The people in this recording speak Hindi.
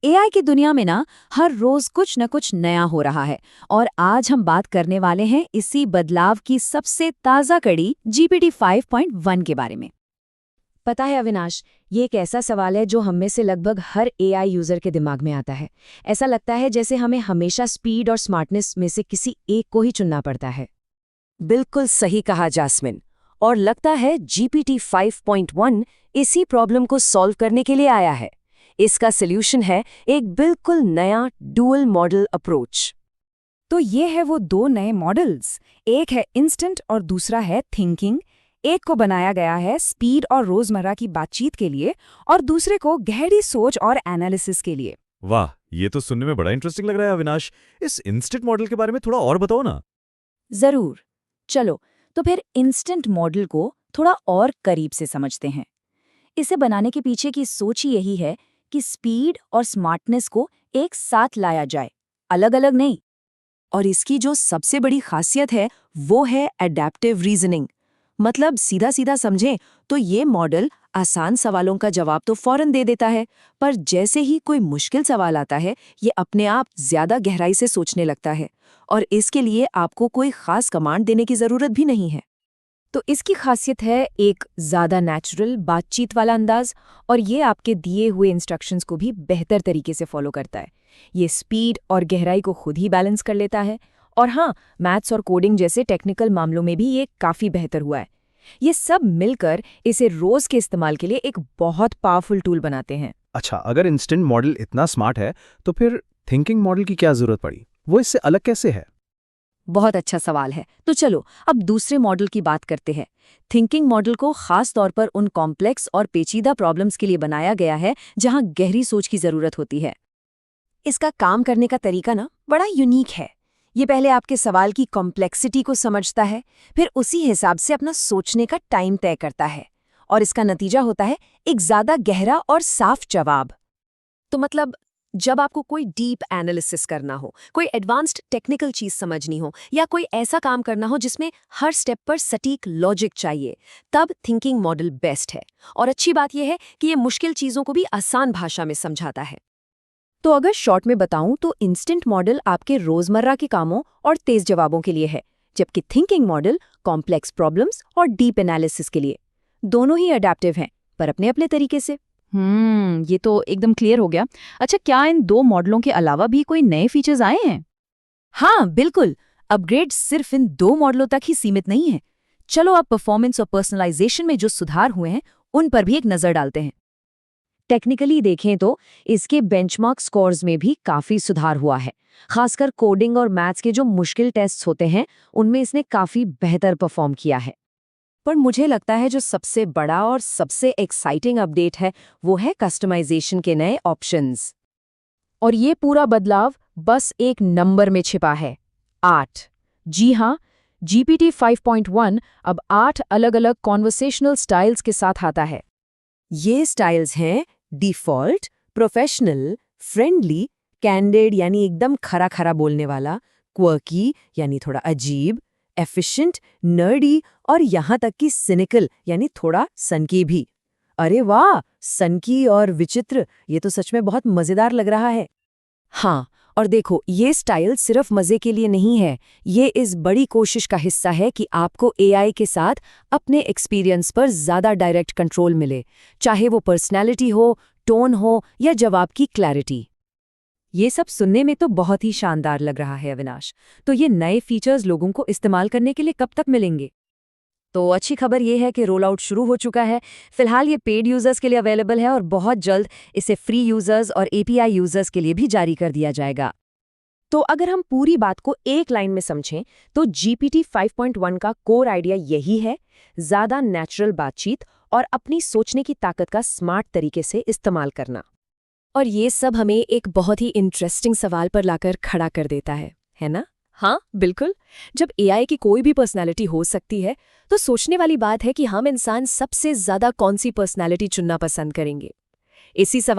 एआई की दुनिया में ना हर रोज कुछ न कुछ नया हो रहा है और आज हम बात करने वाले हैं इसी बदलाव की सबसे ताजा कड़ी जीपीटी 5.1 के बारे में। पता है अविनाश, ये एक ऐसा सवाल है जो हम में से लगभग हर एआई यूजर के दिमाग में आता है। ऐसा लगता है जैसे हमें हमेशा स्पीड और स्मार्टनेस में से किसी एक को ही चुनना पड़ता है। बिल्कुल सही कहा जास्मिन। और लगता है जीपीटी 5.1 इसी प्रॉब्लम को सॉल्व करने के लिए आया है। इसका सॉल्यूशन है एक बिल्कुल नया डुअल मॉडल अप्रोच। तो ये है वो दो नए मॉडल्स, एक है इंस्टेंट और दूसरा है थिंकिंग। एक को बनाया गया है स्पीड और रोजमर्रा की बातचीत के लिए और दूसरे को गहरी सोच और एनालिसिस के लिए। वाह, ये तो सुनने में बड़ा इंटरेस्टिंग लग रहा है अविनाश। इस इंस्टेंट मॉडल के बारे में थोड़ा और बताओ ना। जरूर, चलो तो फिर इंस्टेंट मॉडल को थोड़ा और करीब से समझते हैं। इसे बनाने के पीछे की सोच ही यही है कि स्पीड और स्मार्टनेस को एक साथ लाया जाए, अलग अलग नहीं। और इसकी जो सबसे बड़ी खासियत है वो है एडेप्टिव रीजनिंग। मतलब सीधा सीधा समझें तो ये मॉडल आसान सवालों का जवाब तो फौरन दे देता है, पर जैसे ही कोई मुश्किल सवाल आता है ये अपने आप ज्यादा गहराई से सोचने लगता है। और इसके लिए आपको कोई खास कमांड देने की जरूरत भी नहीं है। तो इसकी खासियत है एक ज़्यादा नेचुरल बातचीत वाला अंदाज, और ये आपके दिए हुए इंस्ट्रक्शंस को भी बेहतर तरीके से फॉलो करता है। ये स्पीड और गहराई को खुद ही बैलेंस कर लेता है। और हाँ, मैथ्स और कोडिंग जैसे टेक्निकल मामलों में भी ये काफ़ी बेहतर हुआ है। ये सब मिलकर इसे रोज के इस्तेमाल के लिए एक बहुत पावरफुल टूल बनाते हैं। अच्छा, अगर इंस्टेंट मॉडल इतना स्मार्ट है तो फिर थिंकिंग मॉडल की क्या जरूरत पड़ी? वो इससे अलग कैसे है? बहुत अच्छा सवाल है। तो चलो अब दूसरे मॉडल की बात करते हैं। थिंकिंग मॉडल को खास तौर पर उन कॉम्प्लेक्स और पेचीदा प्रॉब्लम्स के लिए बनाया गया है जहां गहरी सोच की जरूरत होती है। इसका काम करने का तरीका ना बड़ा यूनिक है। ये पहले आपके सवाल की कॉम्प्लेक्सिटी को समझता है, फिर उसी हिसाब से अपना सोचने का टाइम तय करता है, और इसका नतीजा होता है एक ज्यादा गहरा और साफ जवाब। तो मतलब जब आपको कोई डीप एनालिसिस करना हो, कोई एडवांस्ड टेक्निकल चीज समझनी हो, या कोई ऐसा काम करना हो जिसमें हर स्टेप पर सटीक लॉजिक चाहिए, तब थिंकिंग मॉडल बेस्ट है। और अच्छी बात यह है कि ये मुश्किल चीजों को भी आसान भाषा में समझाता है। तो अगर शॉर्ट में बताऊं तो इंस्टेंट मॉडल आपके रोजमर्रा के कामों और तेज जवाबों के लिए है, जबकि थिंकिंग मॉडल कॉम्प्लेक्स प्रॉब्लम्स और डीप एनालिसिस के लिए। दोनों ही अडैप्टिव हैं, पर अपने अपने तरीके से। ये तो एकदम क्लियर हो गया। अच्छा, क्या इन दो मॉडलों के अलावा भी कोई नए फीचर्स आए हैं? हाँ बिल्कुल, अपग्रेड सिर्फ इन दो मॉडलों तक ही सीमित नहीं है। चलो अब परफॉर्मेंस और पर्सनलाइजेशन में जो सुधार हुए हैं उन पर भी एक नजर डालते हैं। टेक्निकली देखें तो इसके बेंचमार्क स्कोर्स में भी काफ़ी सुधार हुआ है। खासकर कोडिंग और मैथ्स के जो मुश्किल टेस्ट्स होते हैं उनमें इसने काफ़ी बेहतर परफॉर्म किया है। पर मुझे लगता है जो सबसे बड़ा और सबसे एक्साइटिंग अपडेट है वो है कस्टमाइजेशन के नए ऑप्शंस। और ये पूरा बदलाव बस एक नंबर में छिपा है, 8। जी हाँ, जीपीटी 5.1 अब 8 अलग-अलग कॉन्वर्सेशनल स्टाइल्स के साथ आता है। ये स्टाइल्स हैं डिफ़ॉल्ट, प्रोफेशनल, फ्रेंडली, कैंडिड यानी एकदम खरा खरा बोलने वाला, क्वर्की यानी थोड़ा अजीब, एफिशिएंट, नर्डी, और यहाँ तक कि सिनिकल यानी थोड़ा सनकी भी। अरे वाह, सनकी और विचित्र, ये तो सच में बहुत मज़ेदार लग रहा है। हाँ, और देखो ये स्टाइल सिर्फ मज़े के लिए नहीं है, ये इस बड़ी कोशिश का हिस्सा है कि आपको एआई के साथ अपने एक्सपीरियंस पर ज़्यादा डायरेक्ट कंट्रोल मिले, चाहे वो पर्सनैलिटी हो, टोन हो या जवाब की क्लैरिटी। ये सब सुनने में तो बहुत ही शानदार लग रहा है अविनाश। तो ये नए फीचर्स लोगों को इस्तेमाल करने के लिए कब तक मिलेंगे? तो अच्छी खबर ये है कि रोल आउट शुरू हो चुका है। फिलहाल ये पेड यूजर्स के लिए अवेलेबल है और बहुत जल्द इसे फ्री यूजर्स और एपीआई यूजर्स के लिए भी जारी कर दिया जाएगा। तो अगर हम पूरी बात को एक लाइन में समझें तो जीपीटी 5.1 का कोर आइडिया यही है, ज़्यादा नेचुरल बातचीत और अपनी सोचने की ताकत का स्मार्ट तरीके से इस्तेमाल करना। और ये सब हमें एक बहुत ही इंटरेस्टिंग सवाल पर लाकर खड़ा कर देता है ना? हाँ बिल्कुल, जब एआई की कोई भी पर्सनालिटी हो सकती है तो सोचने वाली बात है कि हम इंसान सबसे ज़्यादा कौन सी पर्सनालिटी चुनना पसंद करेंगे। इसी सवाल